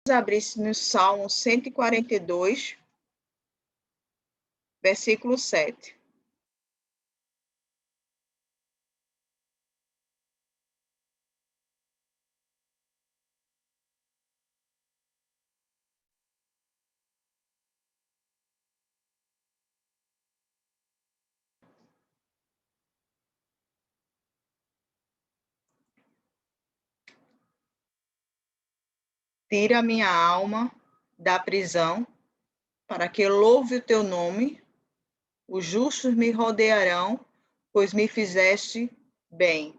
Abrir no Salmo 142, versículo 7. Tira minha alma da prisão, para que eu louve o teu nome. Os justos me rodearão, pois me fizeste bem.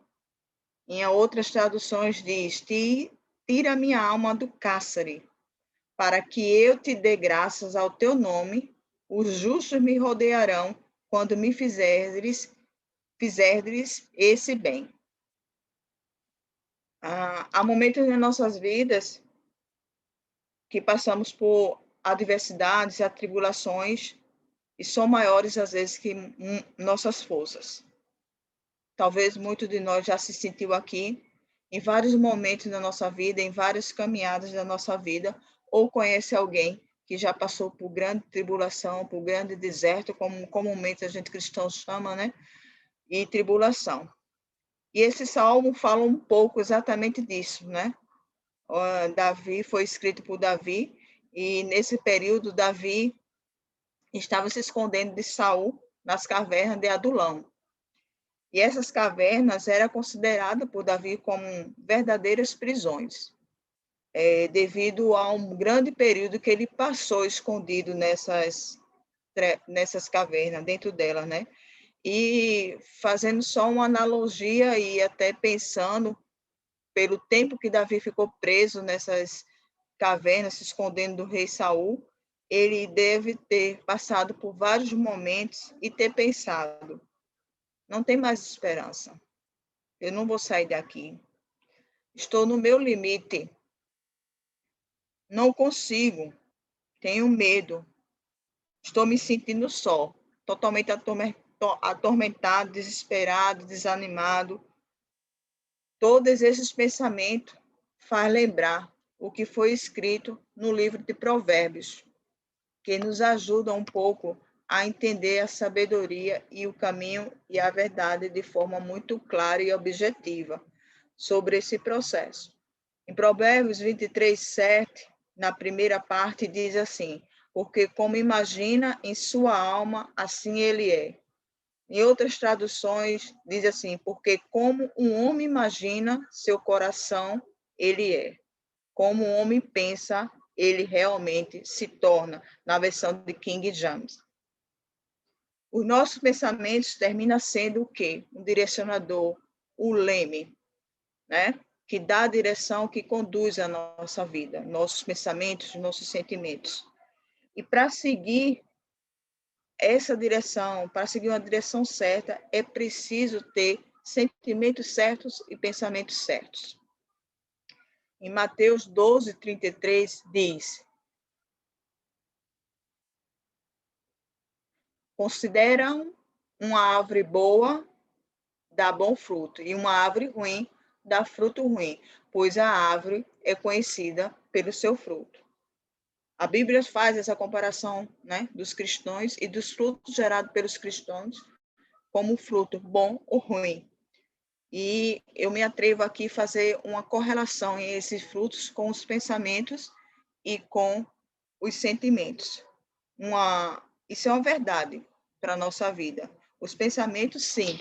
Em outras traduções diz, tira minha alma do cárcere, para que eu te dê graças ao teu nome. Os justos me rodearão, quando me fizerdes esse bem. Há momentos em nossas vidas que passamos por adversidades e atribulações e são maiores, às vezes, que nossas forças. Talvez muitos de nós já se sentiu aqui em vários momentos da nossa vida, em várias caminhadas da nossa vida, ou conhece alguém que já passou por grande tribulação, por grande deserto, como comumente a gente cristão chama, né? E tribulação. E esse salmo fala um pouco exatamente disso, né? Davi foi escrito por Davi, e nesse período Davi estava se escondendo de Saul nas cavernas de Adulão. E essas cavernas eram consideradas por Davi como verdadeiras prisões, devido a um grande período que ele passou escondido nessas cavernas, dentro delas, né? E fazendo só uma analogia e até pensando pelo tempo que Davi ficou preso nessas cavernas, se escondendo do rei Saul, ele deve ter passado por vários momentos e ter pensado, não tem mais esperança, eu não vou sair daqui, estou no meu limite, não consigo, tenho medo, estou me sentindo só, totalmente atormentado, desesperado, desanimado. Todos esses pensamentos faz lembrar o que foi escrito no livro de Provérbios, que nos ajuda um pouco a entender a sabedoria e o caminho e a verdade de forma muito clara e objetiva sobre esse processo. Em Provérbios 23, 7, na primeira parte, diz assim, porque como imagina em sua alma, assim ele é. Em outras traduções, diz assim, porque como um homem imagina seu coração, ele é. Como o homem pensa, ele realmente se torna, na versão de King James. Os nossos pensamentos terminam sendo o quê? Um direcionador, o leme, né? Que dá a direção, que conduz a nossa vida, nossos pensamentos, nossos sentimentos. E para seguir essa direção, para seguir uma direção certa, é preciso ter sentimentos certos e pensamentos certos. Em Mateus 12, 33, diz, consideram uma árvore boa, dá bom fruto, e uma árvore ruim, dá fruto ruim, pois a árvore é conhecida pelo seu fruto. A Bíblia faz essa comparação, né, dos cristãos e dos frutos gerados pelos cristãos como fruto bom ou ruim. E eu me atrevo aqui a fazer uma correlação em esses frutos com os pensamentos e com os sentimentos. Isso é uma verdade para a nossa vida. Os pensamentos, sim,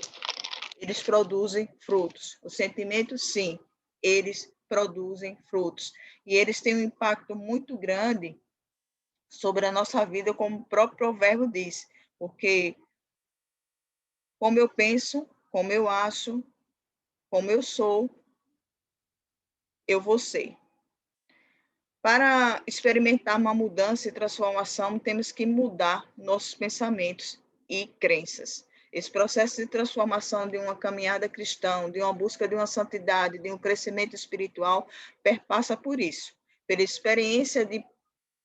eles produzem frutos. Os sentimentos, sim, eles produzem frutos. E eles têm um impacto muito grande sobre a nossa vida, como o próprio provérbio diz, porque como eu penso, como eu acho, como eu sou, eu vou ser. Para experimentar uma mudança e transformação, temos que mudar nossos pensamentos e crenças. Esse processo de transformação de uma caminhada cristã, de uma busca de uma santidade, de um crescimento espiritual, perpassa por isso, pela experiência de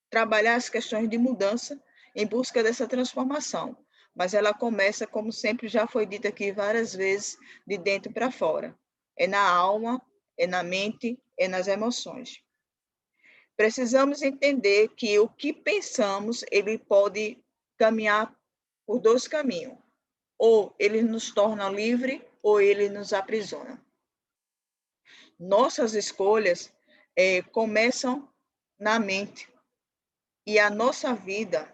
trabalhar as questões de mudança em busca dessa transformação. Mas ela começa, como sempre já foi dito aqui várias vezes, de dentro para fora. É na alma, é na mente, é nas emoções. Precisamos entender que o que pensamos, ele pode caminhar por dois caminhos. Ou ele nos torna livre, ou ele nos aprisiona. Nossas escolhas começam na mente. E a nossa vida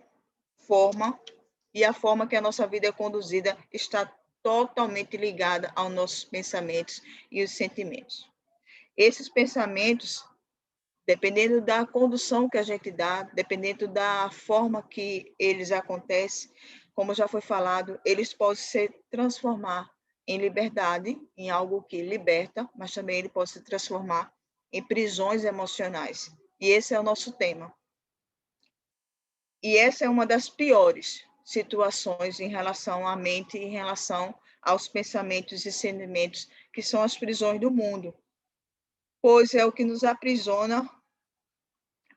e a forma que a nossa vida é conduzida está totalmente ligada aos nossos pensamentos e os sentimentos. Esses pensamentos, dependendo da condução que a gente dá, dependendo da forma que eles acontecem, como já foi falado, eles podem se transformar em liberdade, em algo que liberta, mas também ele pode se transformar em prisões emocionais. E esse é o nosso tema. E essa é uma das piores situações em relação à mente, em relação aos pensamentos e sentimentos, que são as prisões do mundo, pois é o que nos aprisiona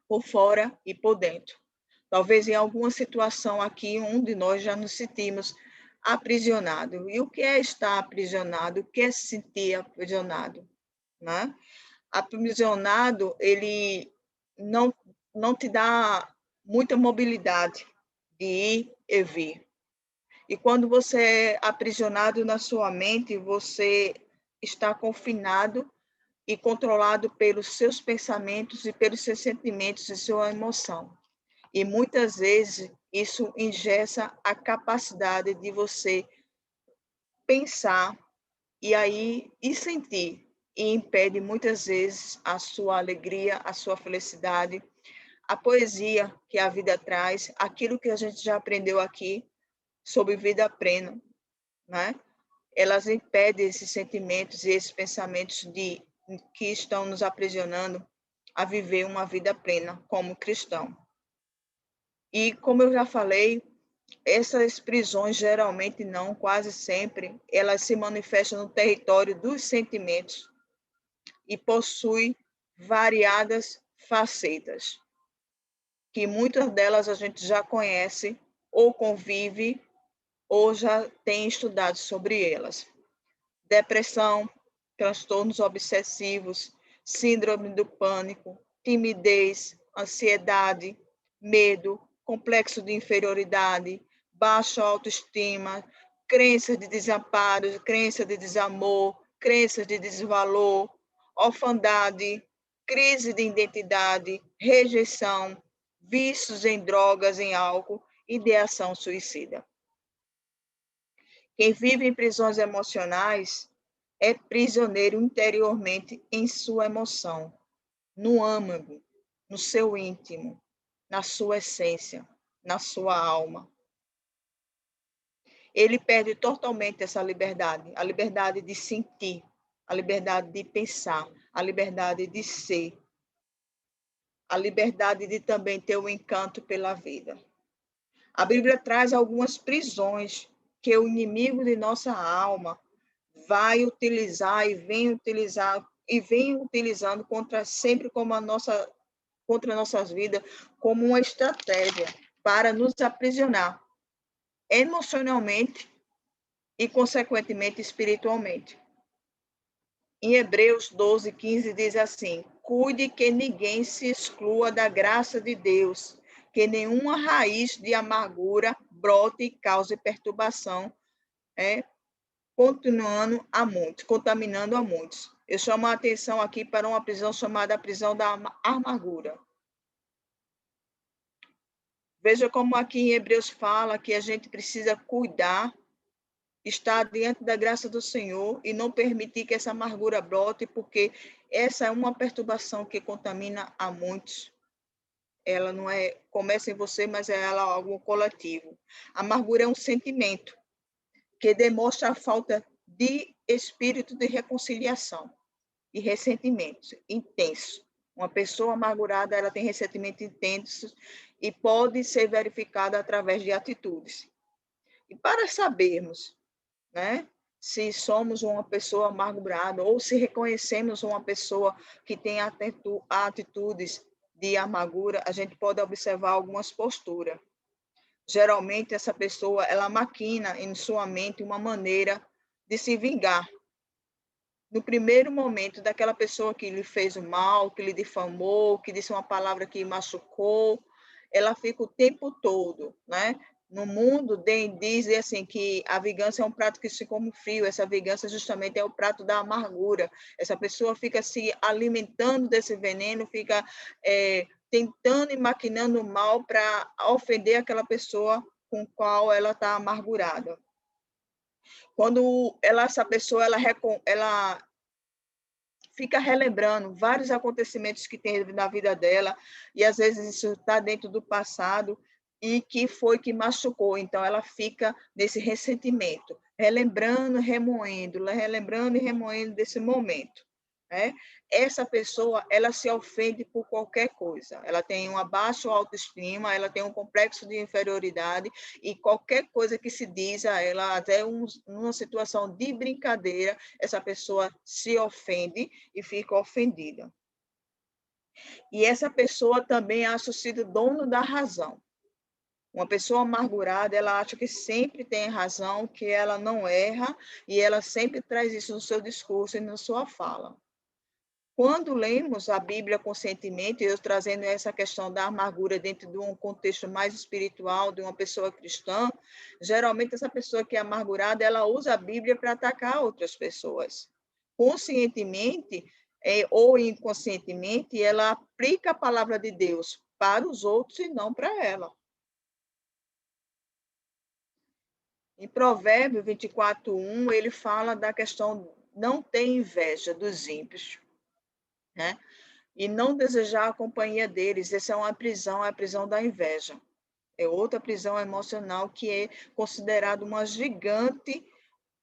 por fora e por dentro. Talvez em alguma situação aqui, um de nós já nos sentimos aprisionado. E o que é estar aprisionado? O que é se sentir aprisionado? Né? Aprisionado, ele não te dá muita mobilidade de ir e vir. E quando você é aprisionado na sua mente, você está confinado e controlado pelos seus pensamentos e pelos seus sentimentos e sua emoção. E muitas vezes isso engessa a capacidade de você pensar e sentir, e impede muitas vezes a sua alegria, a sua felicidade, a poesia que a vida traz, aquilo que a gente já aprendeu aqui sobre vida plena, né? Elas impedem esses sentimentos e esses pensamentos que estão nos aprisionando a viver uma vida plena como cristão. E como eu já falei, essas prisões geralmente não, quase sempre, elas se manifestam no território dos sentimentos e possuem variadas facetas, que muitas delas a gente já conhece ou convive ou já tem estudado sobre elas. Depressão, transtornos obsessivos, síndrome do pânico, timidez, ansiedade, medo, complexo de inferioridade, baixa autoestima, crenças de desamparo, crença de desamor, crenças de desvalor, orfandade, crise de identidade, rejeição, vícios em drogas, em álcool, ideação suicida. Quem vive em prisões emocionais é prisioneiro interiormente em sua emoção, no âmago, no seu íntimo, na sua essência, na sua alma. Ele perde totalmente essa liberdade, a liberdade de sentir, a liberdade de pensar, a liberdade de ser, a liberdade de também ter o encanto pela vida. A Bíblia traz algumas prisões que o inimigo de nossa alma vai utilizar e vem utilizando sempre contra nossas vidas como uma estratégia para nos aprisionar emocionalmente e consequentemente espiritualmente. Em Hebreus 12:15 diz assim: cuide que ninguém se exclua da graça de Deus, que nenhuma raiz de amargura brote e cause perturbação, contaminando a muitos. Eu chamo a atenção aqui para uma prisão chamada a prisão da amargura. Veja como aqui em Hebreus fala que a gente precisa cuidar, estar diante da graça do Senhor e não permitir que essa amargura brote, porque essa é uma perturbação que contamina a muitos. Ela não começa em você, mas é algo coletivo. A amargura é um sentimento que demonstra a falta de espírito de reconciliação e ressentimento intenso. Uma pessoa amargurada, ela tem ressentimento intenso e pode ser verificada através de atitudes. E para sabermos, né, se somos uma pessoa amargurada ou se reconhecemos uma pessoa que tem atitudes de amargura, a gente pode observar algumas posturas. Geralmente, essa pessoa, ela maquina em sua mente uma maneira de se vingar. no primeiro momento daquela pessoa que lhe fez o mal, que lhe difamou, que disse uma palavra que machucou, ela fica o tempo todo, né? No mundo, dizem assim que a vingança é um prato que se come frio, essa vingança justamente é o prato da amargura. Essa pessoa fica se alimentando desse veneno, fica tentando e maquinando o mal para ofender aquela pessoa com qual ela está amargurada. Quando essa pessoa ela fica relembrando vários acontecimentos que teve na vida dela, e às vezes isso está dentro do passado, e que foi que machucou. Então, ela fica nesse ressentimento, relembrando e remoendo desse momento. Né? Essa pessoa, ela se ofende por qualquer coisa. Ela tem uma baixa autoestima, ela tem um complexo de inferioridade, e qualquer coisa que se diz a ela, até uma situação de brincadeira, essa pessoa se ofende e fica ofendida. E essa pessoa também acha sido dono da razão. Uma pessoa amargurada, ela acha que sempre tem razão, que ela não erra, e ela sempre traz isso no seu discurso e na sua fala. Quando lemos a Bíblia conscientemente, eu trazendo essa questão da amargura dentro de um contexto mais espiritual, de uma pessoa cristã, geralmente essa pessoa que é amargurada, ela usa a Bíblia para atacar outras pessoas. Conscientemente ou inconscientemente, ela aplica a palavra de Deus para os outros e não para ela. Em Provérbios 24:1, ele fala da questão não ter inveja dos ímpios, né? E não desejar a companhia deles. Essa é uma prisão, é a prisão da inveja. É outra prisão emocional que é considerada uma gigante,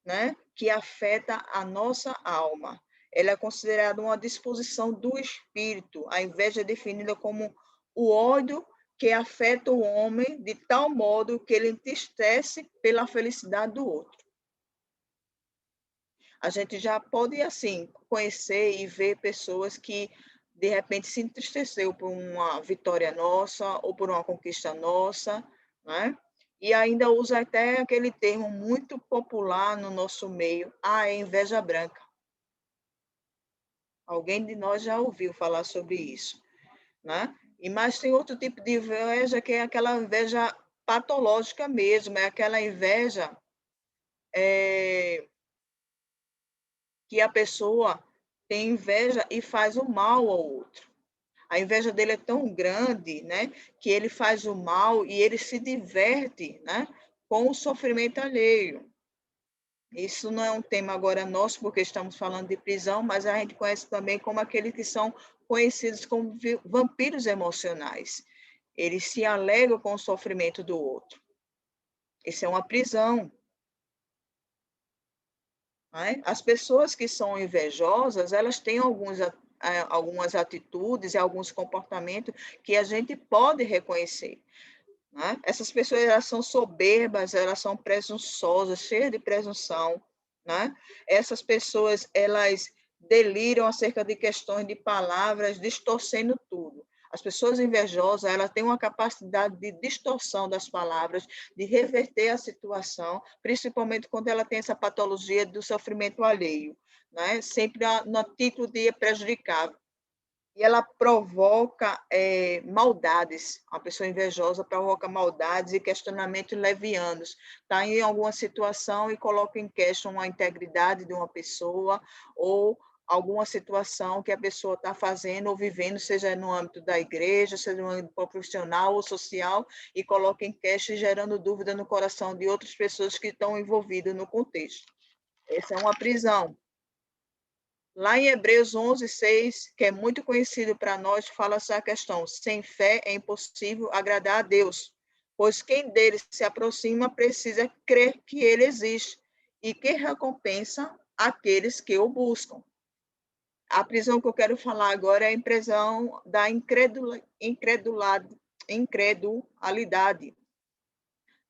né? Que afeta a nossa alma. Ela é considerada uma disposição do espírito. A inveja é definida como o ódio que afeta o homem de tal modo que ele entristece pela felicidade do outro. A gente já pode, assim, conhecer e ver pessoas que, de repente, se entristeceu por uma vitória nossa ou por uma conquista nossa, né? E ainda usa até aquele termo muito popular no nosso meio, é inveja branca. Alguém de nós já ouviu falar sobre isso, né? Mas tem outro tipo de inveja que é aquela inveja patológica mesmo, é aquela inveja que a pessoa tem inveja e faz o mal ao outro. A inveja dele é tão grande, né, que ele faz o mal e ele se diverte, né, com o sofrimento alheio. Isso não é um tema agora nosso, porque estamos falando de prisão, mas a gente conhece também como aqueles que são conhecidos como vampiros emocionais. Eles se alegram com o sofrimento do outro. Isso é uma prisão. Né? As pessoas que são invejosas, elas têm algumas atitudes e alguns comportamentos que a gente pode reconhecer. Né? Essas pessoas, elas são soberbas, elas são presunçosas, cheias de presunção. Né? Essas pessoas, elas deliram acerca de questões de palavras, distorcendo tudo. As pessoas invejosas, elas têm uma capacidade de distorção das palavras, de reverter a situação, principalmente quando ela tem essa patologia do sofrimento alheio, né? Sempre no título de prejudicar. E ela provoca maldades. A pessoa invejosa provoca maldades e questionamentos levianos. Está em alguma situação e coloca em questão a integridade de uma pessoa ou alguma situação que a pessoa está fazendo ou vivendo, seja no âmbito da igreja, seja no âmbito profissional ou social, e coloca em questão, gerando dúvida no coração de outras pessoas que estão envolvidas no contexto. Essa é uma prisão. Lá em Hebreus 11:6, que é muito conhecido para nós, fala essa questão: sem fé é impossível agradar a Deus, pois quem dele se aproxima precisa crer que ele existe e que recompensa aqueles que o buscam. A prisão que eu quero falar agora é a prisão da incredulidade.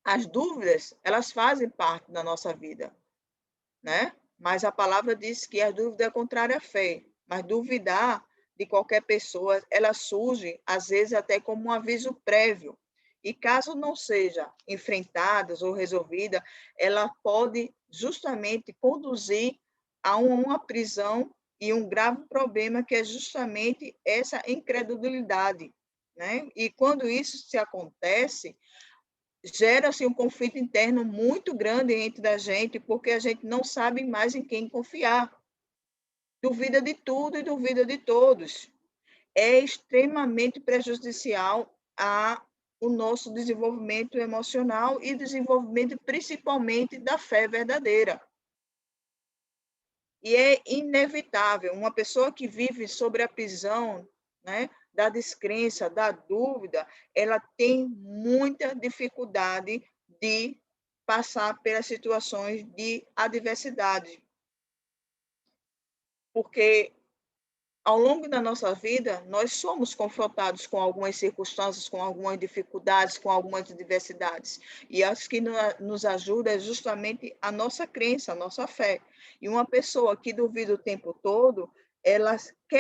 As dúvidas, elas fazem parte da nossa vida, né? Mas a palavra diz que a dúvida é contrária à fé. Mas duvidar de qualquer pessoa, ela surge, às vezes, até como um aviso prévio. E caso não seja enfrentada ou resolvida, ela pode justamente conduzir há uma prisão e um grave problema que é justamente essa incredulidade, né? E quando isso se acontece, gera-se um conflito interno muito grande entre a gente, porque a gente não sabe mais em quem confiar. Duvida de tudo e duvida de todos. É extremamente prejudicial a o nosso desenvolvimento emocional e desenvolvimento principalmente da fé verdadeira. E é inevitável, uma pessoa que vive sobre a prisão, né, da descrença, da dúvida, ela tem muita dificuldade de passar pelas situações de adversidade, porque ao longo da nossa vida, nós somos confrontados com algumas circunstâncias, com algumas dificuldades, com algumas adversidades. E acho que nos ajuda é justamente a nossa crença, a nossa fé. E uma pessoa que duvida o tempo todo, ela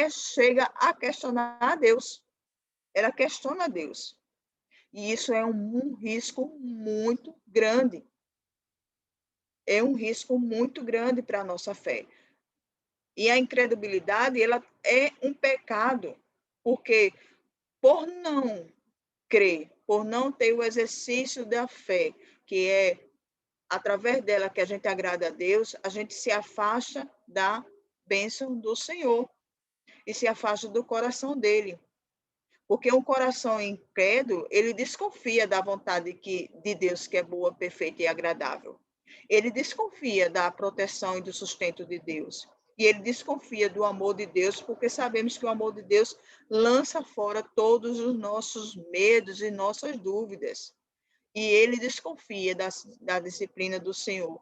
chega a questionar a Deus. Ela questiona a Deus. E isso é um risco muito grande. É um risco muito grande para a nossa fé. E a incredulidade, ela é um pecado, porque por não crer, por não ter o exercício da fé, que é através dela que a gente agrada a Deus, a gente se afasta da bênção do Senhor e se afasta do coração dele. Porque um coração incrédulo, ele desconfia da vontade de Deus, que é boa, perfeita e agradável. Ele desconfia da proteção e do sustento de Deus. E ele desconfia do amor de Deus, porque sabemos que o amor de Deus lança fora todos os nossos medos e nossas dúvidas. E ele desconfia da disciplina do Senhor,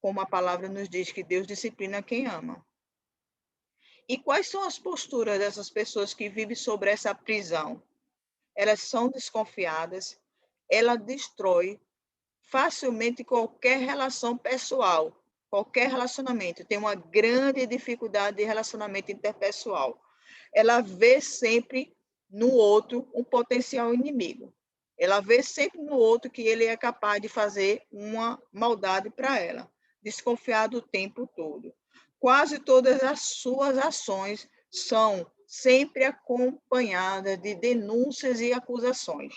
como a palavra nos diz que Deus disciplina quem ama. E quais são as posturas dessas pessoas que vivem sobre essa prisão? Elas são desconfiadas, ela destrói facilmente qualquer relação pessoal, qualquer relacionamento. Tem uma grande dificuldade de relacionamento interpessoal. Ela vê sempre no outro um potencial inimigo. Ela vê sempre no outro que ele é capaz de fazer uma maldade para ela, desconfiado o tempo todo. Quase todas as suas ações são sempre acompanhadas de denúncias e acusações.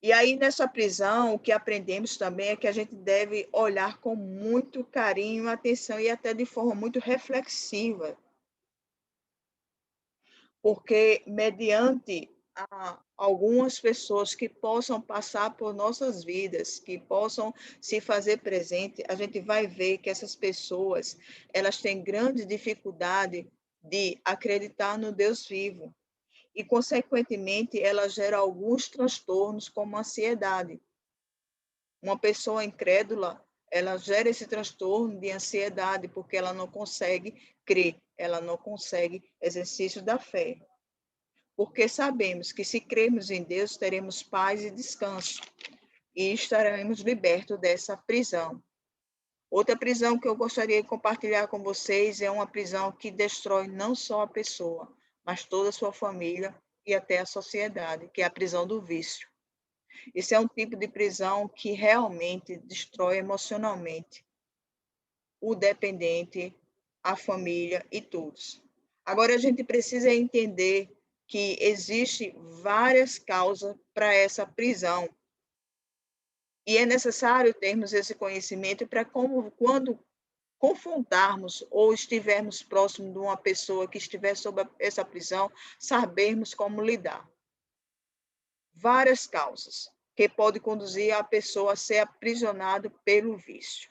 E aí, nessa prisão, o que aprendemos também é que a gente deve olhar com muito carinho, atenção e até de forma muito reflexiva, porque mediante algumas pessoas que possam passar por nossas vidas, que possam se fazer presente, a gente vai ver que essas pessoas, elas têm grande dificuldade de acreditar no Deus vivo e, consequentemente, ela gera alguns transtornos como ansiedade. Uma pessoa incrédula, ela gera esse transtorno de ansiedade porque ela não consegue crer, ela não consegue exercício da fé. Porque sabemos que se cremos em Deus, teremos paz e descanso e estaremos libertos dessa prisão. Outra prisão que eu gostaria de compartilhar com vocês é uma prisão que destrói não só a pessoa, mas toda a sua família e até a sociedade, que é a prisão do vício. Esse é um tipo de prisão que realmente destrói emocionalmente o dependente, a família e todos. Agora, a gente precisa entender que existe várias causas para essa prisão. E é necessário termos esse conhecimento para quando confrontarmos ou estivermos próximo de uma pessoa que estiver sob essa prisão, sabermos como lidar. Várias causas que podem conduzir a pessoa a ser aprisionada pelo vício.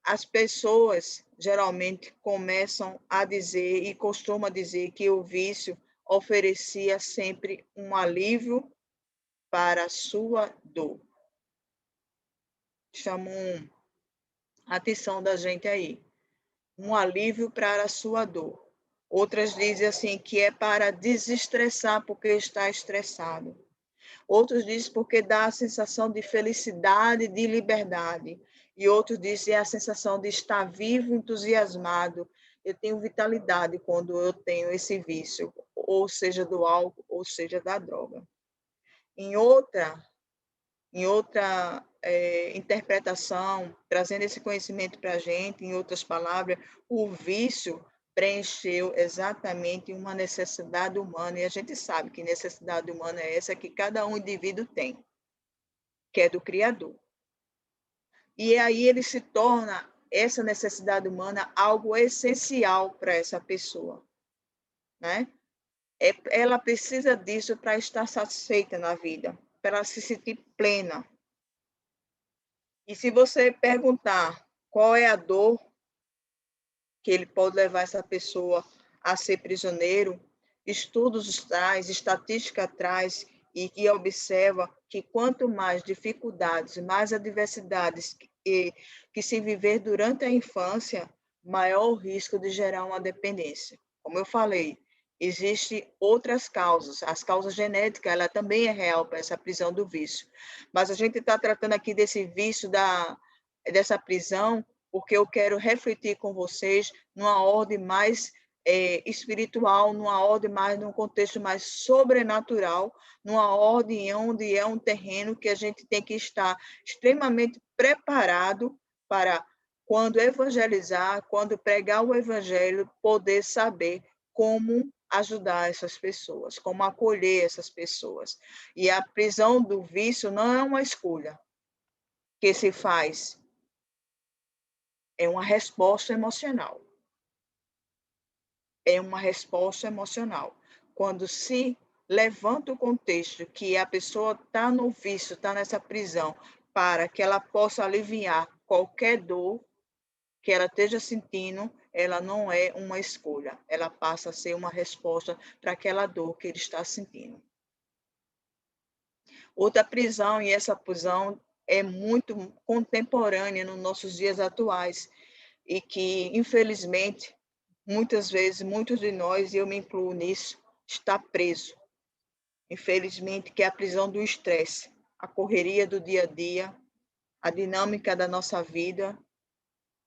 As pessoas geralmente começam a dizer e costumam dizer que o vício oferecia sempre um alívio para a sua dor. Chamam a atenção da gente aí. Um alívio para a sua dor. Outras dizem assim que é para desestressar porque está estressado. Outros dizem porque dá a sensação de felicidade, de liberdade. E outros dizem a sensação de estar vivo, entusiasmado. Eu tenho vitalidade quando eu tenho esse vício, ou seja do álcool, ou seja da droga. Em outra em outra interpretação, trazendo esse conhecimento para a gente, em outras palavras, o vício preencheu exatamente uma necessidade humana, e a gente sabe que necessidade humana é essa que cada um indivíduo tem, que é do Criador. E aí ele se torna, essa necessidade humana, algo essencial para essa pessoa, né? Ela precisa disso para estar satisfeita na vida, para ela se sentir plena. E se você perguntar qual é a dor que ele pode levar essa pessoa a ser prisioneiro, estudos traz, estatística traz, e que observa que quanto mais dificuldades, mais adversidades que se viver durante a infância, maior o risco de gerar uma dependência. Como eu falei, existem outras causas. As causas genéticas, ela também é real para essa prisão do vício. Mas a gente está tratando aqui desse vício dessa prisão, porque eu quero refletir com vocês numa ordem mais espiritual, numa ordem mais, num contexto mais sobrenatural, numa ordem onde é um terreno que a gente tem que estar extremamente preparado para, quando evangelizar, quando pregar o evangelho, poder saber como ajudar essas pessoas, como acolher essas pessoas. E a prisão do vício não é uma escolha que se faz, é uma resposta emocional. É uma resposta emocional. Quando se levanta o contexto que a pessoa está no vício, está nessa prisão, para que ela possa aliviar qualquer dor que ela esteja sentindo, ela não é uma escolha, ela passa a ser uma resposta para aquela dor que ele está sentindo. Outra prisão, e essa prisão é muito contemporânea nos nossos dias atuais, e que, infelizmente, muitas vezes, muitos de nós, e eu me incluo nisso, está preso. Infelizmente, que é a prisão do estresse, a correria do dia a dia, a dinâmica da nossa vida,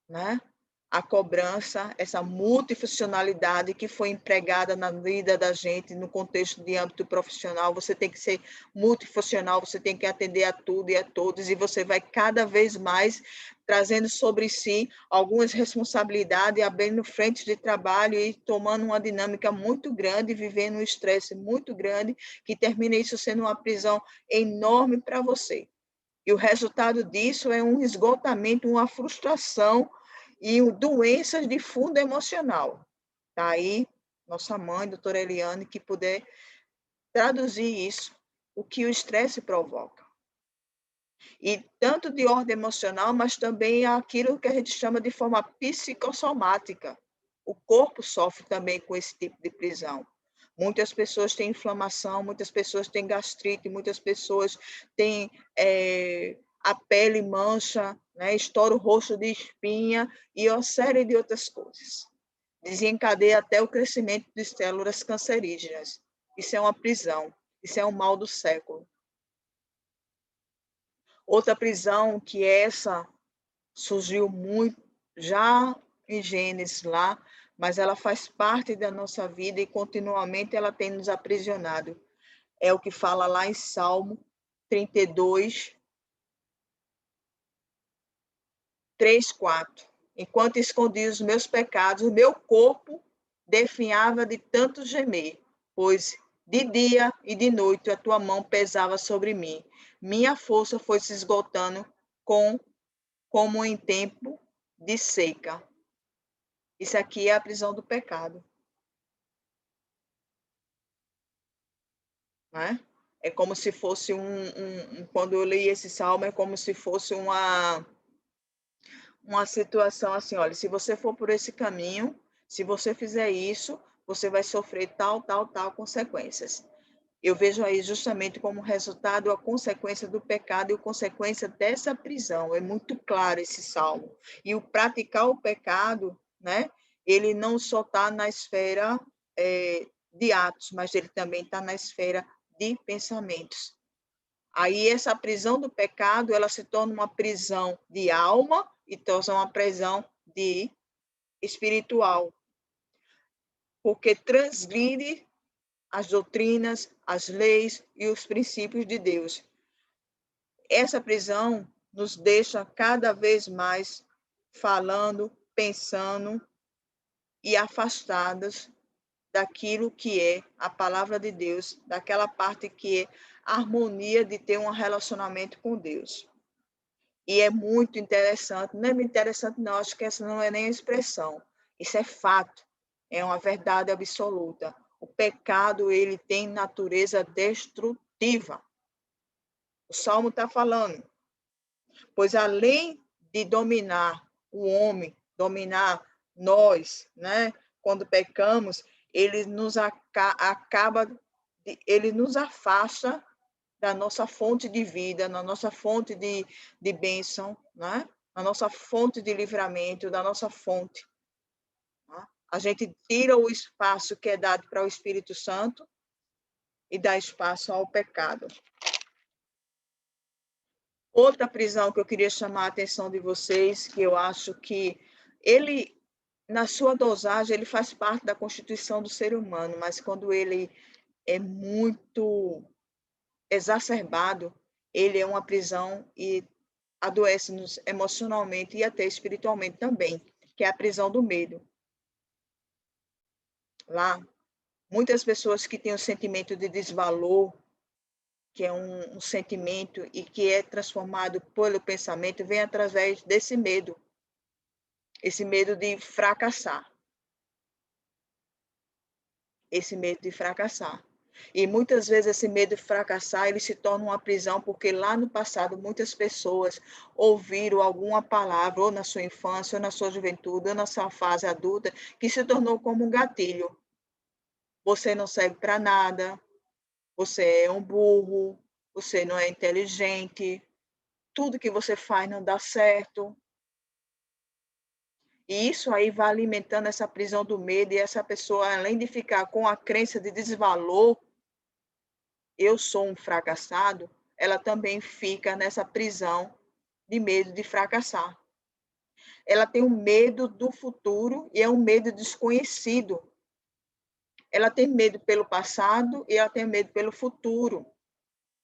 né? A cobrança, essa multifuncionalidade que foi empregada na vida da gente no contexto de âmbito profissional. Você tem que ser multifuncional, você tem que atender a tudo e a todos, e você vai cada vez mais trazendo sobre si algumas responsabilidades, abrindo frentes de trabalho e tomando uma dinâmica muito grande, vivendo um estresse muito grande, que termina isso sendo uma prisão enorme para você. E o resultado disso é um esgotamento, uma frustração e doenças de fundo emocional. Está aí nossa mãe, doutora Eliane, que puder traduzir isso, o que o estresse provoca. E tanto de ordem emocional, mas também aquilo que a gente chama de forma psicossomática. O corpo sofre também com esse tipo de prisão. Muitas pessoas têm inflamação, muitas pessoas têm gastrite, muitas pessoas têm a pele mancha, né, estoura o rosto de espinha e uma série de outras coisas. Desencadeia até o crescimento de células cancerígenas. Isso é uma prisão, isso é um mal do século. Outra prisão, que essa surgiu muito já em Gênesis lá, mas ela faz parte da nossa vida e continuamente ela tem nos aprisionado. É o que fala lá em Salmo 32, 3, 4. Enquanto escondi os meus pecados, o meu corpo definhava de tanto gemer, pois de dia e de noite a tua mão pesava sobre mim. Minha força foi se esgotando como em tempo de seca. Isso aqui é a prisão do pecado. Né? É como se fosse quando eu li esse salmo, é como se fosse uma situação assim, olha, se você for por esse caminho, se você fizer isso, você vai sofrer tal consequências. Eu vejo aí justamente como resultado a consequência do pecado e a consequência dessa prisão. É muito claro esse salmo. E o praticar o pecado, né? Ele não só está na esfera de atos, mas ele também está na esfera de pensamentos. Aí essa prisão do pecado, ela se torna uma prisão de alma e torna uma prisão de espiritual, porque transgride as doutrinas, as leis e os princípios de Deus. essa prisão nos deixa cada vez mais falando, pensando e afastadas daquilo que é a palavra de Deus, daquela parte que é a harmonia de ter um relacionamento com Deus. E é muito interessante, não é muito interessante não, acho que essa não é nem a expressão, isso é fato, é uma verdade absoluta. O pecado, ele tem natureza destrutiva. O Salmo está falando, pois além de dominar o homem, dominar nós, né? Quando pecamos, ele nos acaba, ele nos afasta da nossa fonte de vida, da nossa fonte de bênção, né? Da nossa fonte de livramento, da nossa fonte. Né? A gente tira o espaço que é dado para o Espírito Santo e dá espaço ao pecado. Outra prisão que eu queria chamar a atenção de vocês, que eu acho que ele, na sua dosagem, ele faz parte da constituição do ser humano, mas quando ele é muito exacerbado, ele é uma prisão e adoece-nos emocionalmente e até espiritualmente também, que é a prisão do medo. Lá, muitas pessoas que têm o sentimento de desvalor, que é um sentimento e que é transformado pelo pensamento, vem através desse medo, esse medo de fracassar, esse medo de fracassar. E muitas vezes esse medo de fracassar, ele se torna uma prisão, porque lá no passado muitas pessoas ouviram alguma palavra, ou na sua infância, ou na sua juventude, ou na sua fase adulta, que se tornou como um gatilho. Você não serve para nada, você é um burro, você não é inteligente, tudo que você faz não dá certo. E isso aí vai alimentando essa prisão do medo, e essa pessoa, além de ficar com a crença de desvalor, eu sou um fracassado, ela também fica nessa prisão de medo de fracassar. Ela tem um medo do futuro e é um medo desconhecido. Ela tem medo pelo passado e ela tem medo pelo futuro.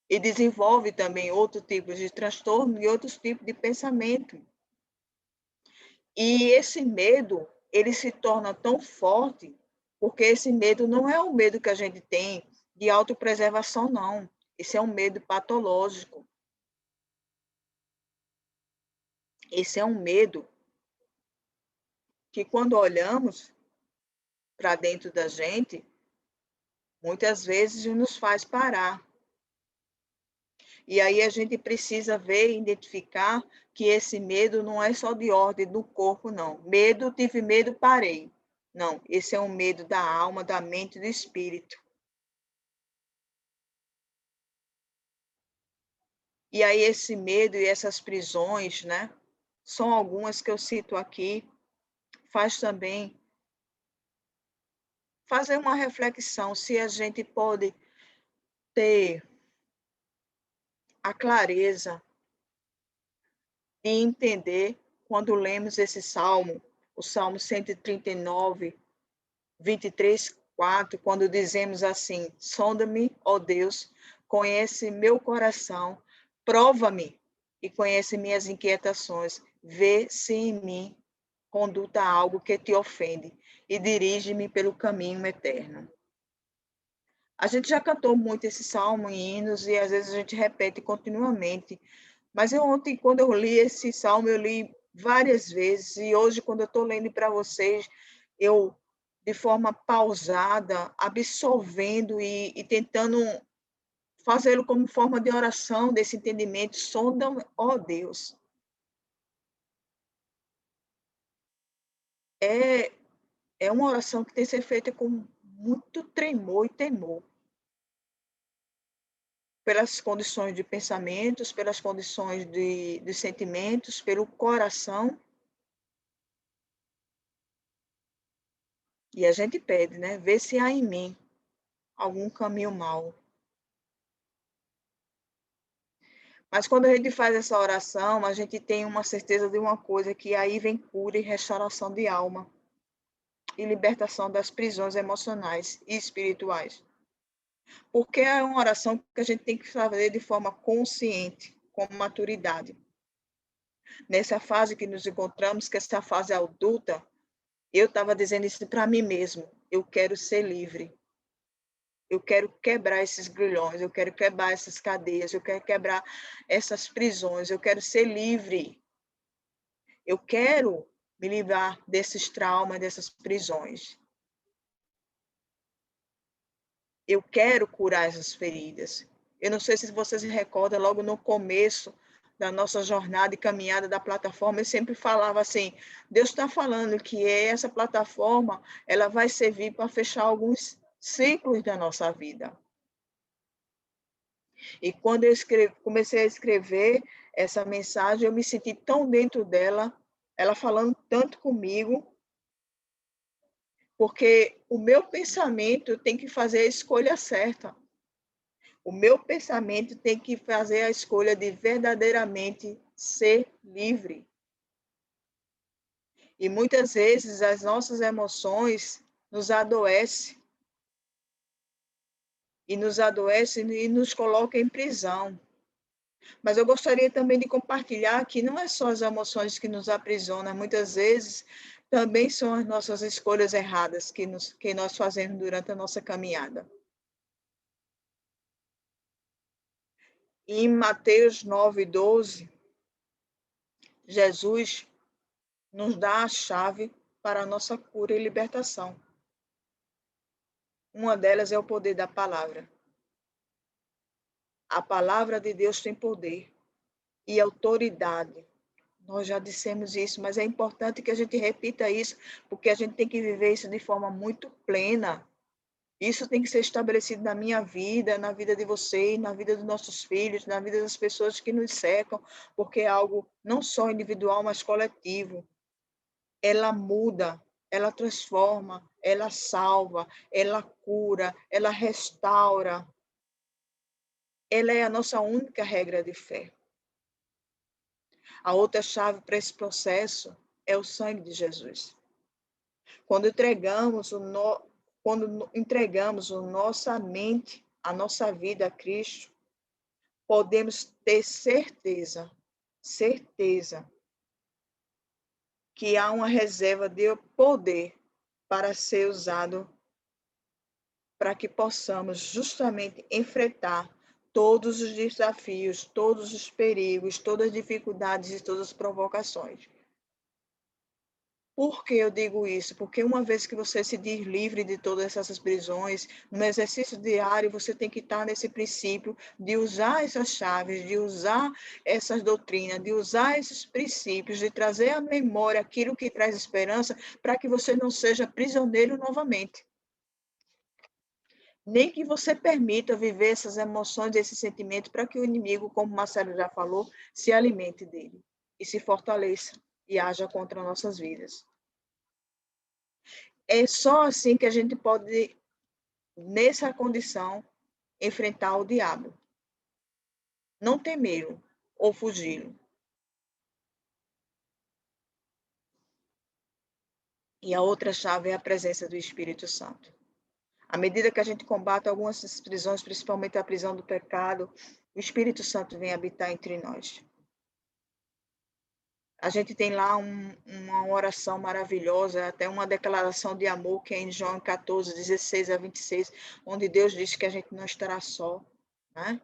E desenvolve também outros tipos de transtorno e outros tipos de pensamento. E esse medo, ele se torna tão forte, porque esse medo não é o medo que a gente tem de autopreservação, não. Esse é um medo patológico. Esse é um medo que, quando olhamos para dentro da gente, muitas vezes nos faz parar. E aí a gente precisa ver e identificar que esse medo não é só de ordem do corpo, não. Medo, tive medo, parei. Não, esse é um medo da alma, da mente e do espírito. E aí esse medo e essas prisões, né, são algumas que eu cito aqui, faz também fazer uma reflexão se a gente pode ter a clareza de entender quando lemos esse salmo, o Salmo 139, 23, 4, quando dizemos assim: sonda-me, ó Deus, conhece meu coração, prova-me e conhece minhas inquietações, vê se em mim conduta algo que te ofende e dirige-me pelo caminho eterno. A gente já cantou muito esse salmo em hinos e às vezes a gente repete continuamente, mas eu ontem, quando eu li esse salmo, eu li várias vezes, e hoje, quando eu estou lendo para vocês, eu, de forma pausada, absorvendo e tentando fazê-lo como forma de oração, desse entendimento, sonda, ó Deus. É, é uma oração que tem que ser feita com muito tremor e temor, pelas condições de pensamentos, pelas condições de sentimentos, pelo coração. E a gente pede, né? Vê se há em mim algum caminho mau. Mas quando a gente faz essa oração, a gente tem uma certeza de uma coisa, que aí vem cura e restauração de alma e libertação das prisões emocionais e espirituais. Porque é uma oração que a gente tem que fazer de forma consciente. com maturidade. Nessa fase que nos encontramos, que essa fase adulta, eu estava dizendo isso para mim mesmo. Eu quero ser livre. Eu quero quebrar esses grilhões, eu quero quebrar essas cadeias, eu quero quebrar essas prisões, eu quero ser livre. Eu quero me livrar desses traumas, dessas prisões. Eu quero curar essas feridas. Eu não sei se você se recorda, logo no começo da nossa jornada e caminhada da plataforma, eu sempre falava assim, Deus está falando que essa plataforma ela vai servir para fechar alguns ciclos da nossa vida. E quando eu comecei a escrever essa mensagem, eu me senti tão dentro dela, ela falando tanto comigo, porque o meu pensamento tem que fazer a escolha certa. O meu pensamento tem que fazer a escolha de verdadeiramente ser livre. E muitas vezes as nossas emoções nos adoecem. E nos adoecem e nos colocam em prisão. Mas eu gostaria também de compartilhar que não é só as emoções que nos aprisionam, muitas vezes também são as nossas escolhas erradas que nós fazemos durante a nossa caminhada. Em Mateus 9:12, Jesus nos dá a chave para a nossa cura e libertação. Uma delas é o poder da palavra. A palavra de Deus tem poder e autoridade. Nós já dissemos isso, mas é importante que a gente repita isso, porque a gente tem que viver isso de forma muito plena. Isso tem que ser estabelecido na minha vida, na vida de vocês, na vida dos nossos filhos, na vida das pessoas que nos cercam, porque é algo não só individual, mas coletivo. Ela muda, ela transforma, ela salva, ela cura, ela restaura. Ela é a nossa única regra de fé. A outra chave para esse processo é o sangue de Jesus. Quando entregamos a nossa mente, a nossa vida a Cristo, podemos ter certeza que há uma reserva de poder para ser usado para que possamos justamente enfrentar todos os desafios, todos os perigos, todas as dificuldades e todas as provocações. Por que eu digo isso? Porque uma vez que você se diz livre de todas essas prisões, no exercício diário você tem que estar nesse princípio de usar essas chaves, de usar essas doutrinas, de usar esses princípios, de trazer à memória aquilo que traz esperança, para que você não seja prisioneiro novamente. Nem que você permita viver essas emoções, esses sentimentos, para que o inimigo, como o Marcelo já falou, se alimente dele e se fortaleça e haja contra nossas vidas. É só assim que a gente pode, nessa condição, enfrentar o diabo. Não temê-lo ou fugi-lo. E a outra chave é a presença do Espírito Santo. À medida que a gente combate algumas prisões, principalmente a prisão do pecado, o Espírito Santo vem habitar entre nós. A gente tem lá uma oração maravilhosa, até uma declaração de amor, que é em João 14, 16 a 26, onde Deus diz que a gente não estará só, né?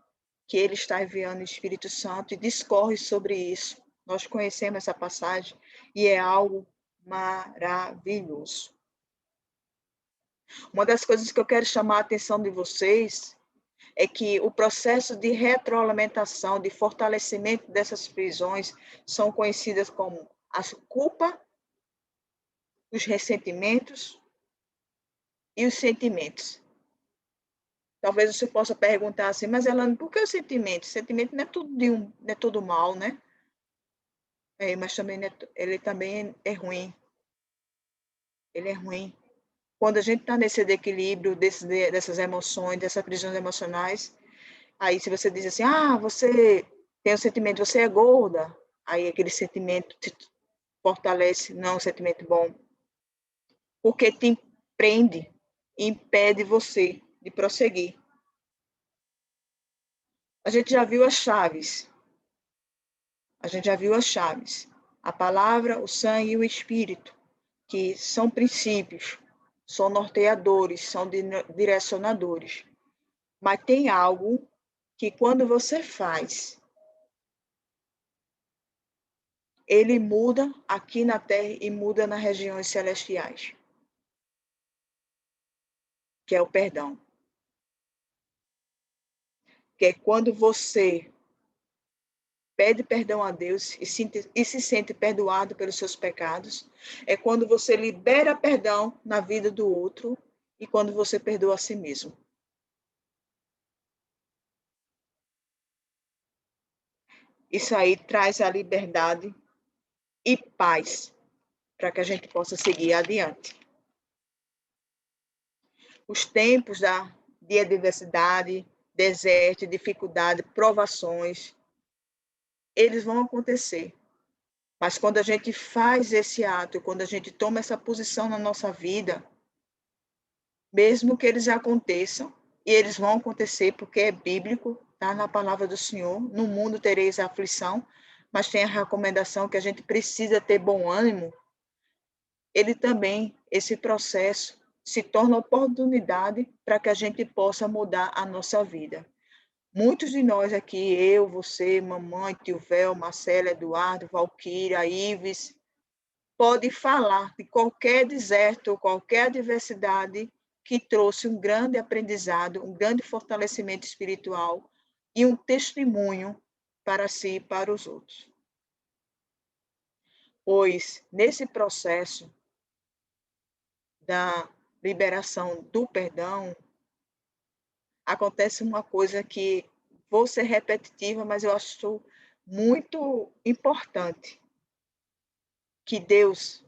Que Ele está enviando o Espírito Santo e discorre sobre isso. Nós conhecemos essa passagem e é algo maravilhoso. Uma das coisas que eu quero chamar a atenção de vocês é que o processo de retroalimentação, de fortalecimento dessas prisões são conhecidas como a culpa, os ressentimentos e os sentimentos. Talvez você possa perguntar assim, mas Elane, por que o sentimento? O sentimento não é tudo não é tudo mal, né? Mas também ele também é ruim. Ele é ruim. Quando a gente está nesse desequilíbrio dessas emoções, dessas prisões emocionais, aí se você diz assim, você tem o sentimento, você é gorda, aí aquele sentimento te fortalece, não é um sentimento bom, porque te prende, impede você de prosseguir. A gente já viu as chaves, A gente já viu as chaves. A palavra, o sangue e o espírito, que são princípios, são norteadores, são direcionadores. Mas tem algo que quando você faz, ele muda aqui na terra e muda nas regiões celestiais, que é o perdão. Que é quando você pede perdão a Deus e se sente perdoado pelos seus pecados, é quando você libera perdão na vida do outro e quando você perdoa a si mesmo. Isso aí traz a liberdade e paz para que a gente possa seguir adiante. Os tempos de adversidade, deserto, dificuldade, provações, eles vão acontecer. Mas quando a gente faz esse ato, quando a gente toma essa posição na nossa vida, mesmo que eles aconteçam, e eles vão acontecer porque é bíblico, está na palavra do Senhor, no mundo tereis aflição, mas tem a recomendação que a gente precisa ter bom ânimo, ele também, esse processo, se torna oportunidade para que a gente possa mudar a nossa vida. Muitos de nós aqui, eu, você, mamãe, tio Vel, Marcela, Eduardo, Valquíria, Ives, pode falar de qualquer deserto, qualquer adversidade que trouxe um grande aprendizado, um grande fortalecimento espiritual e um testemunho para si e para os outros. Pois, nesse processo da liberação do perdão, acontece uma coisa que vou ser repetitiva, mas eu acho muito importante, que Deus,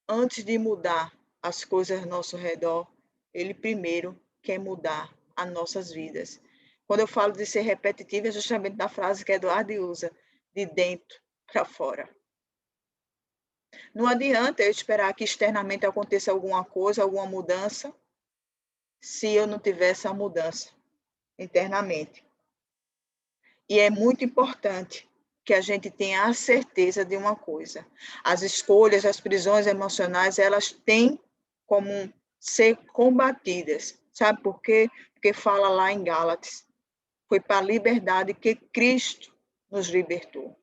antes de mudar as coisas ao nosso redor, Ele primeiro quer mudar as nossas vidas. Quando eu falo de ser repetitiva, é justamente da frase que Eduardo usa, de dentro para fora. Não adianta eu esperar que externamente aconteça alguma coisa, alguma mudança, se eu não tiver essa mudança internamente. E é muito importante que a gente tenha a certeza de uma coisa. As escolhas, as prisões emocionais, elas têm como ser combatidas. Sabe por quê? Porque fala lá em Gálatas. Foi para a liberdade que Cristo nos libertou.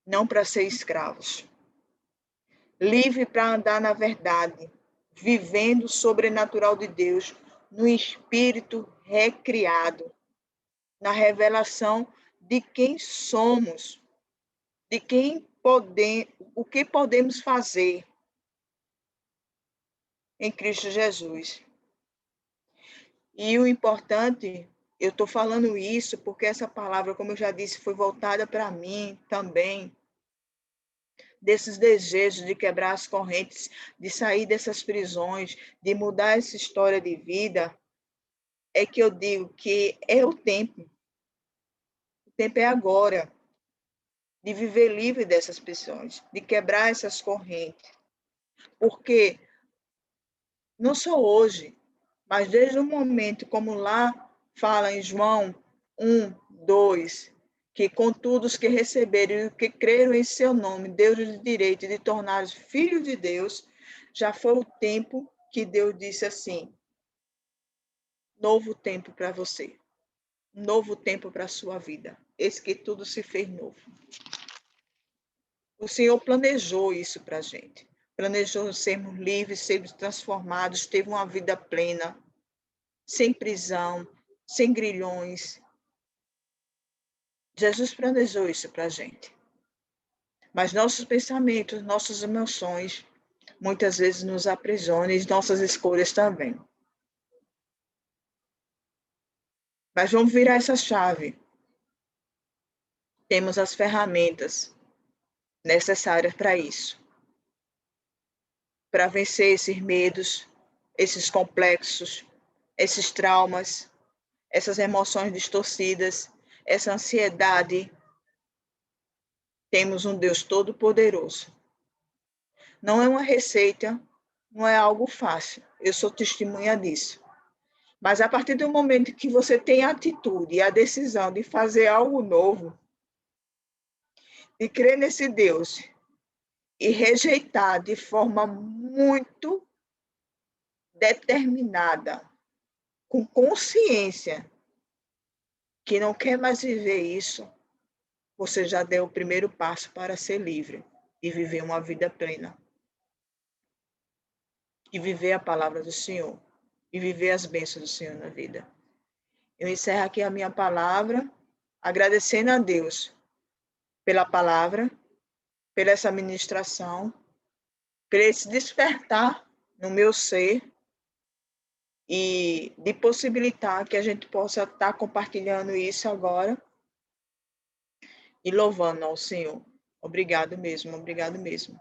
Não para ser escravos. Livre para andar na verdade, vivendo o sobrenatural de Deus, no espírito recriado, na revelação de quem somos, de o que podemos fazer em Cristo Jesus. E o importante, eu estou falando isso porque essa palavra, como eu já disse, foi voltada para mim também, desses desejos de quebrar as correntes, de sair dessas prisões, de mudar essa história de vida, é que eu digo que é o tempo. O tempo é agora, de viver livre dessas prisões, de quebrar essas correntes. Porque não só hoje, mas desde o momento, como lá fala em João 1, 2, que contudo os que receberam e que creram em seu nome, Deus-lhes direito de tornar filhos de Deus, já foi o tempo que Deus disse assim, novo tempo para você, novo tempo para a sua vida, eis que tudo se fez novo. O Senhor planejou isso para a gente, planejou sermos livres, sermos transformados, ter uma vida plena, sem prisão, sem grilhões. Jesus planejou isso para a gente. Mas nossos pensamentos, nossas emoções, muitas vezes nos aprisionam e nossas escolhas também. Mas vamos virar essa chave. Temos as ferramentas necessárias para isso. Para vencer esses medos, esses complexos, esses traumas, essas emoções distorcidas, essa ansiedade. Temos um Deus todo-poderoso. Não é uma receita, não é algo fácil. Eu sou testemunha disso. Mas a partir do momento que você tem a atitude e a decisão de fazer algo novo, de crer nesse Deus e rejeitar de forma muito determinada, com consciência, que não quer mais viver isso, você já deu o primeiro passo para ser livre e viver uma vida plena. E viver a palavra do Senhor. E viver as bênçãos do Senhor na vida. Eu encerro aqui a minha palavra, agradecendo a Deus pela palavra, pela essa ministração, por esse despertar no meu ser e de possibilitar que a gente possa estar compartilhando isso agora e louvando ao Senhor. Obrigado mesmo, obrigado mesmo.